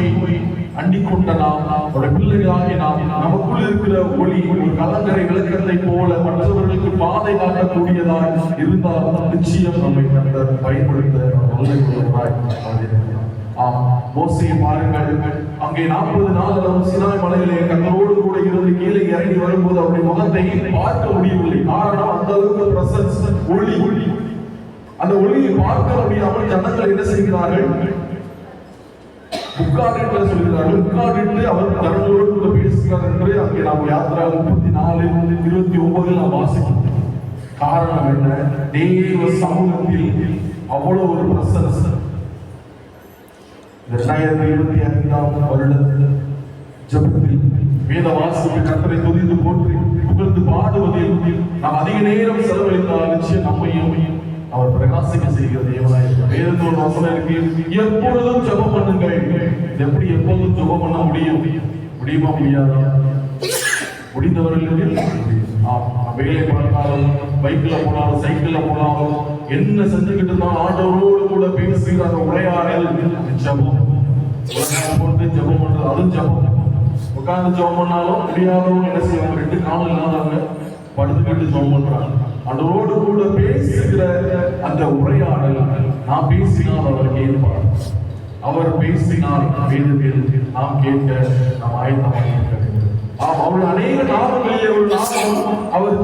இயேசுவை அண்டிக்கொண்ட நாம், அவருடைய பிள்ளைகளாகிய நாம், நமக்குள் இருக்கிற ஒளி ஒரு கலங்கரை விளக்கத்தை போல மற்றவர்களுக்கு பாதை காட்டக்கூடியதாய் இருந்தால் நிச்சயம் நம்மை கர்த்தர் பயன்படுத்த வல்லமை உள்ளவராய் இருக்கிறார். மோசேயை பாருங்கள், அங்கே 40 நாள் அளவு சினாய் மலையிலே கர்த்தரோடு கூட இருந்து கீழே இறங்கி வரும்போது அவருடைய முகத்தை பார்க்க முடியவில்லை. காரணம், அந்த அளவுக்கு பிரசன்ஸ், ஒளி. அந்த ஒளியை பார்க்க முடியாமல் ஜனங்கள் என்ன செய்கிறார்கள்? உட்கார்ந்து சொல்கிறார்கள். உட்கார்ந்து அவர் ஜனங்களோடு கூட பேசுகிறார் என்று அங்கே நாம் யாத்திரா 34:29 நாம் வாசிக்கிறோம். காரணம் என்ன? தேவ சமூகத்தில் அவ்வளவு ஒரு பிரசன்ஸ். 2025 வருடத்தில் ஜெபத்தில் வேத வாசிப்பு கர்த்தரை துதித்து போற்றி புகழ்ந்து பாடுவதில் நாம் அதிக நேரம் செலவழித்தால் நிச்சயம் நம்மையும் அவர் பிரகாசிக்க செய்கிற தேவனாய் இருக்கிறார். வேதத்தில் ஒரு வசனம் இருக்கு, எப்பொழுதும் ஜெபம் பண்ணுங்கள். எப்படி எப்பொழுதும் ஜெபம் பண்ண முடியுமா? முடியாதா? முடிந்தவர்கள் வேலை பார்த்தாலும், பைக்ல போனாலும், சைக்கிள்ல போனாலும், என்ன செஞ்சுக்கிட்டு இருந்தாலும் ஆண்டவரோடு கூட பேசுகிற அந்த உரையாடல் ஜெபம். போட்டு ஜெபம் பண்றது அதுவும் ஜெபம். உட்கார்ந்து ஜெபம் பண்ணாலும் முடியாதவங்க என்ன செய்வாங்க? 2 காலம் இல்லாதவங்க படுத்துக்கிட்டு ஜெபம் பண்றாங்க. ஆண்டவரோடு கூட பேசுகிற அந்த உரையாடல், நான் பேசினால் அவர் கேட்பார், அவர் பேசினால் வேதத்தில் நாம் கேட்க நாம் ஆயத்தமாக இருக்க வேண்டும். அவருடைய அநேக நாமங்களிலே ஒரு நாமம் அவர்